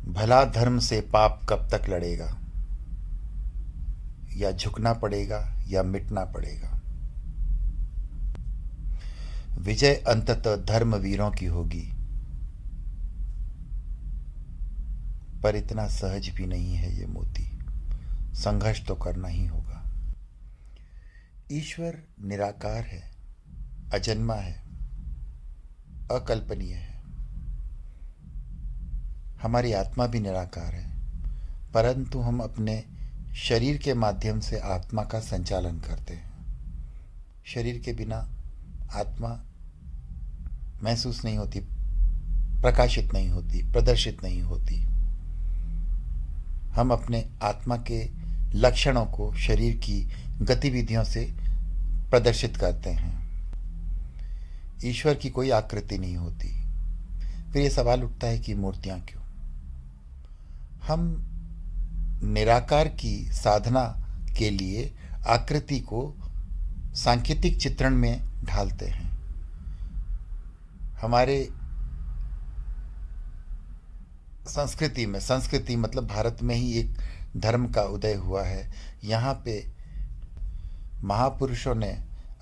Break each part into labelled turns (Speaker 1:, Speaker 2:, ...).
Speaker 1: भला धर्म से पाप कब तक लड़ेगा? या झुकना पड़ेगा या मिटना पड़ेगा। विजय अंततः धर्मवीरों की होगी, पर इतना सहज भी नहीं है ये मोती। संघर्ष तो करना ही होगा। ईश्वर निराकार है, अजन्मा है, अकल्पनीय है। हमारी आत्मा भी निराकार है, परंतु हम अपने शरीर के माध्यम से आत्मा का संचालन करते हैं। शरीर के बिना आत्मा महसूस नहीं होती, प्रकाशित नहीं होती, प्रदर्शित नहीं होती। हम अपने आत्मा के लक्षणों को शरीर की गतिविधियों से प्रदर्शित करते हैं। ईश्वर की कोई आकृति नहीं होती। फिर ये सवाल उठता है कि मूर्तियां क्यों? हम निराकार की साधना के लिए आकृति को सांकेतिक चित्रण में ढालते हैं। हमारे संस्कृति मतलब भारत में ही एक धर्म का उदय हुआ है। यहाँ पे महापुरुषों ने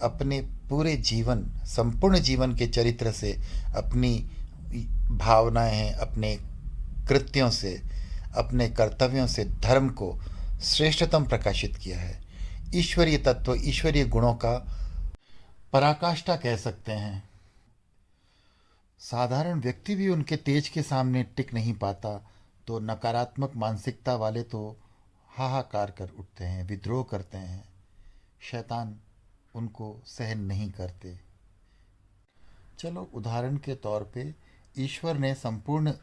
Speaker 1: अपने पूरे जीवन, संपूर्ण जीवन के चरित्र से, अपनी भावनाएं, अपने कृत्यों से, अपने कर्तव्यों से धर्म को श्रेष्ठतम प्रकाशित किया है। ईश्वरीय तत्व, ईश्वरीय गुणों का पराकाष्ठा कह सकते हैं। साधारण व्यक्ति भी उनके तेज के सामने टिक नहीं पाता, तो नकारात्मक मानसिकता वाले तो हाहाकार कर उठते हैं, विद्रोह करते हैं। शैतान उनको सहन नहीं करते। चलो उदाहरण के तौर पे ईश्वर ने संपूर्ण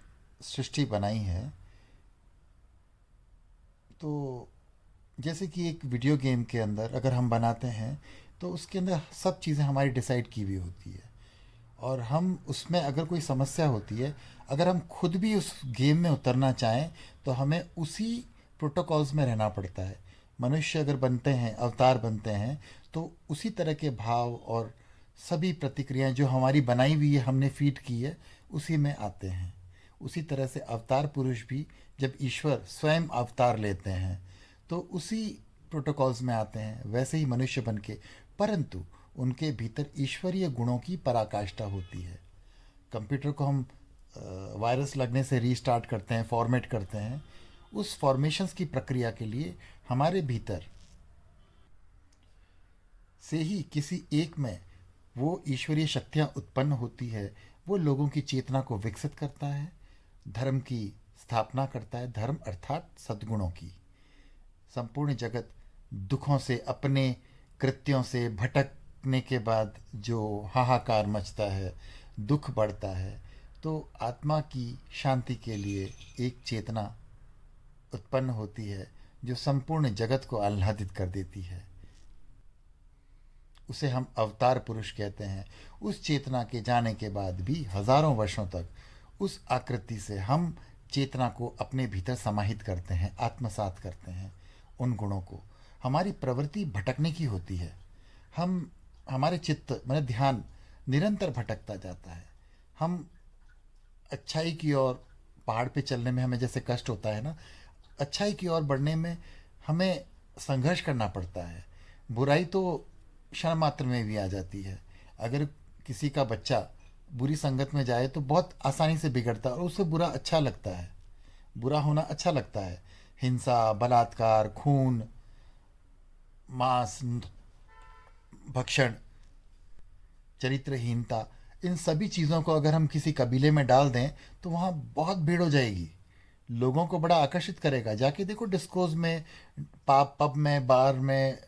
Speaker 1: सृष्टि बनाई है, तो जैसे कि एक वीडियो गेम के अंदर अगर हम बनाते हैं तो उसके अंदर सब चीज़ें हमारी डिसाइड की हुई होती है, और हम उसमें अगर कोई समस्या होती है, अगर हम खुद भी उस गेम में उतरना चाहें तो हमें उसी प्रोटोकॉल्स में रहना पड़ता है। मनुष्य अगर बनते हैं, अवतार बनते हैं, तो उसी तरह के भाव और सभी प्रतिक्रियाएं जो हमारी बनाई हुई है, हमने फीड की है, उसी में आते हैं। उसी तरह से अवतार पुरुष भी जब ईश्वर स्वयं अवतार लेते हैं तो उसी प्रोटोकॉल्स में आते हैं, वैसे ही मनुष्य बन के, परंतु उनके भीतर ईश्वरीय गुणों की पराकाष्ठा होती है। कंप्यूटर को हम वायरस लगने से रीस्टार्ट करते हैं, फॉर्मेट करते हैं। उस फॉर्मेशंस की प्रक्रिया के लिए हमारे भीतर से ही किसी एक में वो ईश्वरीय शक्तियाँ उत्पन्न होती है। वो लोगों की चेतना को विकसित करता है, धर्म की स्थापना करता है। धर्म अर्थात सद्गुणों की। संपूर्ण जगत दुखों से, अपने कृत्यों से भटकने के बाद जो हाहाकार मचता है, दुख बढ़ता है, तो आत्मा की शांति के लिए एक चेतना उत्पन्न होती है जो संपूर्ण जगत को आह्लादित कर देती है। उसे हम अवतार पुरुष कहते हैं। उस चेतना के जाने के बाद भी हजारों वर्षों तक उस आकृति से हम चेतना को अपने भीतर समाहित करते हैं, आत्मसात करते हैं उन गुणों को। हमारी प्रवृत्ति भटकने की होती है। हमारे चित्त मतलब ध्यान निरंतर भटकता जाता है। हम अच्छाई की ओर, पहाड़ पे चलने में हमें जैसे कष्ट होता है ना, अच्छाई की ओर बढ़ने में हमें संघर्ष करना पड़ता है। बुराई तो क्षण मात्र में भी आ जाती है। अगर किसी का बच्चा बुरी संगत में जाए तो बहुत आसानी से बिगड़ता है और उसे बुरा अच्छा लगता है, बुरा होना अच्छा लगता है। हिंसा, बलात्कार, खून, मांस भक्षण, चरित्रहीनता, इन सभी चीज़ों को अगर हम किसी कबीले में डाल दें तो वहाँ बहुत भीड़ हो जाएगी। लोगों को बड़ा आकर्षित करेगा। जाके देखो डिस्कोज में, पब में, बार में,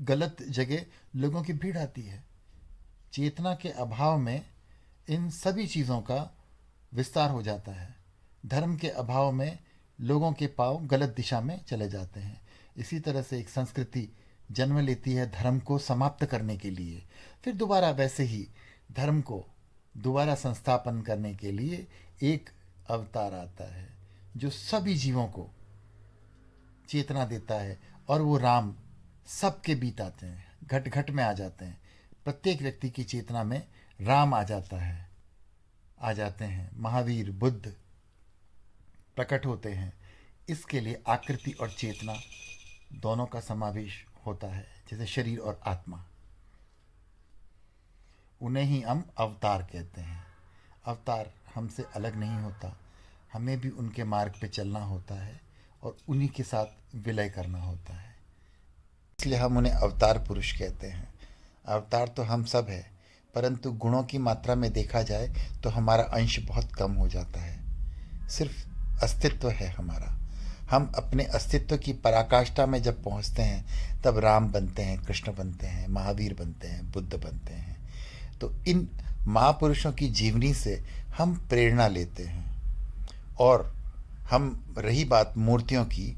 Speaker 1: गलत जगह लोगों की भीड़ आती है। चेतना के अभाव में इन सभी चीज़ों का विस्तार हो जाता है। धर्म के अभाव में लोगों के पांव गलत दिशा में चले जाते हैं। इसी तरह से एक संस्कृति जन्म लेती है धर्म को समाप्त करने के लिए। फिर दोबारा वैसे ही धर्म को दोबारा संस्थापन करने के लिए एक अवतार आता है जो सभी जीवों को चेतना देता है, और वो राम सबके बीत आते हैं, घट घट में आ जाते हैं। प्रत्येक व्यक्ति की चेतना में राम आ जाता है, आ जाते हैं। महावीर, बुद्ध, प्रकट होते हैं, इसके लिए आकृति और चेतना दोनों का समावेश होता है, जैसे शरीर और आत्मा। उन्हें ही हम अवतार कहते हैं। अवतार हमसे अलग नहीं होता, हमें भी उनके मार्ग पे चलना होता है और उन्हीं के साथ विलय करना होता है, इसलिए हम उन्हें अवतार पुरुष कहते हैं। अवतार तो हम सब है, परंतु गुणों की मात्रा में देखा जाए तो हमारा अंश बहुत कम हो जाता है। सिर्फ अस्तित्व है हमारा। हम अपने अस्तित्व की पराकाष्ठा में जब पहुंचते हैं तब राम बनते हैं, कृष्ण बनते हैं, महावीर बनते हैं, बुद्ध बनते हैं। तो इन महापुरुषों की जीवनी से हम प्रेरणा लेते हैं। और हम रही बात मूर्तियों की,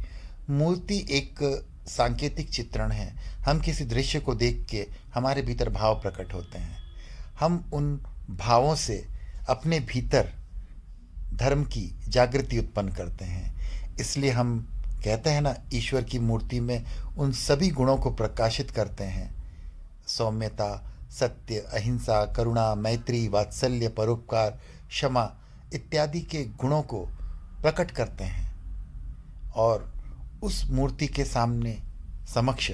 Speaker 1: मूर्ति एक सांकेतिक चित्रण है। हम किसी दृश्य को देख के हमारे भीतर भाव प्रकट होते हैं, हम उन भावों से अपने भीतर धर्म की जागृति उत्पन्न करते हैं। इसलिए हम कहते हैं ना, ईश्वर की मूर्ति में उन सभी गुणों को प्रकाशित करते हैं। सौम्यता, सत्य, अहिंसा, करुणा, मैत्री, वात्सल्य, परोपकार, क्षमा इत्यादि के गुणों को प्रकट करते हैं। और उस मूर्ति के सामने समक्ष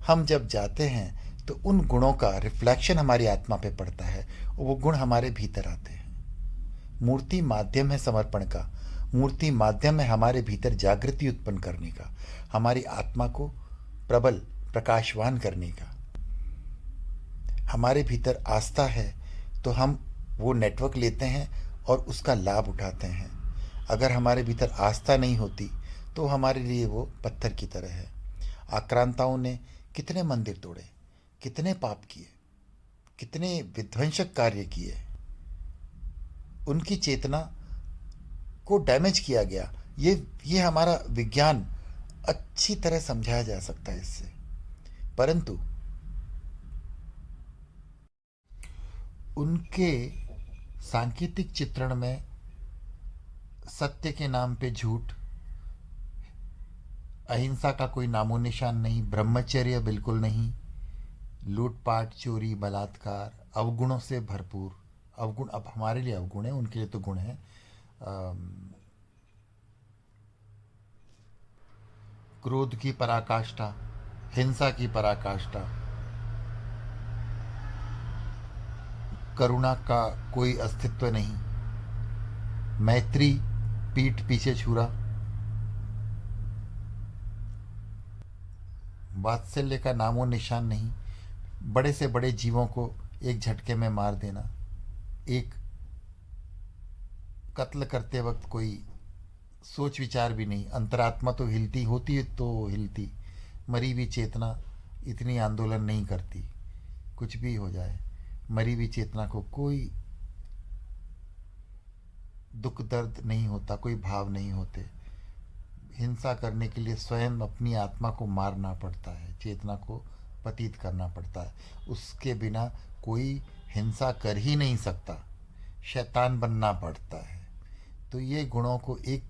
Speaker 1: हम जब जाते हैं तो उन गुणों का रिफ्लेक्शन हमारी आत्मा पे पड़ता है और वो गुण हमारे भीतर आते हैं। मूर्ति माध्यम है समर्पण का, मूर्ति माध्यम है हमारे भीतर जागृति उत्पन्न करने का, हमारी आत्मा को प्रबल प्रकाशवान करने का। हमारे भीतर आस्था है तो हम वो नेटवर्क लेते हैं और उसका लाभ उठाते हैं। अगर हमारे भीतर आस्था नहीं होती तो हमारे लिए वो पत्थर की तरह है। आक्रांताओं ने कितने मंदिर तोड़े, कितने पाप किए, कितने विध्वंसक कार्य किए, उनकी चेतना को डैमेज किया गया। ये हमारा विज्ञान अच्छी तरह समझाया जा सकता है इससे। परंतु उनके सांकेतिक चित्रण में सत्य के नाम पे झूठ, अहिंसा का कोई नामो निशान नहीं, ब्रह्मचर्य बिल्कुल नहीं, लूटपाट, चोरी, बलात्कार, अवगुणों से भरपूर। अवगुण अब हमारे लिए अवगुण है, उनके लिए तो गुण है। क्रोध की पराकाष्ठा, हिंसा की पराकाष्ठा, करुणा का कोई अस्तित्व नहीं, मैत्री पीठ पीछे छुरा, वात्सल्य का नामो निशान नहीं, बड़े से बड़े जीवों को एक झटके में मार देना, एक कत्ल करते वक्त कोई सोच विचार भी नहीं, अंतरात्मा तो हिलती होती है तो हिलती, मरी हुई चेतना इतनी आंदोलन नहीं करती। कुछ भी हो जाए, मरी हुई चेतना को कोई दुख दर्द नहीं होता, कोई भाव नहीं होते। हिंसा करने के लिए स्वयं अपनी आत्मा को मारना पड़ता है, चेतना को पतित करना पड़ता है। उसके बिना कोई हिंसा कर ही नहीं सकता, शैतान बनना पड़ता है। तो ये गुणों को एक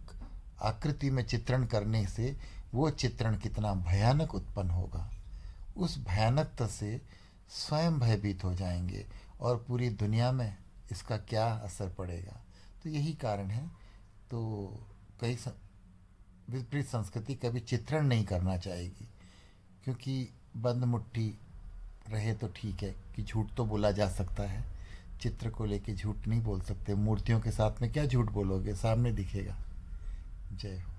Speaker 1: आकृति में चित्रण करने से वो चित्रण कितना भयानक उत्पन्न होगा, उस भयानकता से स्वयं भयभीत हो जाएंगे और पूरी दुनिया में इसका क्या असर पड़ेगा। तो यही कारण है। तो कई विपरीत संस्कृति कभी चित्रण नहीं करना चाहेगी, क्योंकि बंद मुट्ठी रहे तो ठीक है कि झूठ तो बोला जा सकता है, चित्र को लेके झूठ नहीं बोल सकते। मूर्तियों के साथ में क्या झूठ बोलोगे, सामने दिखेगा। जय हो।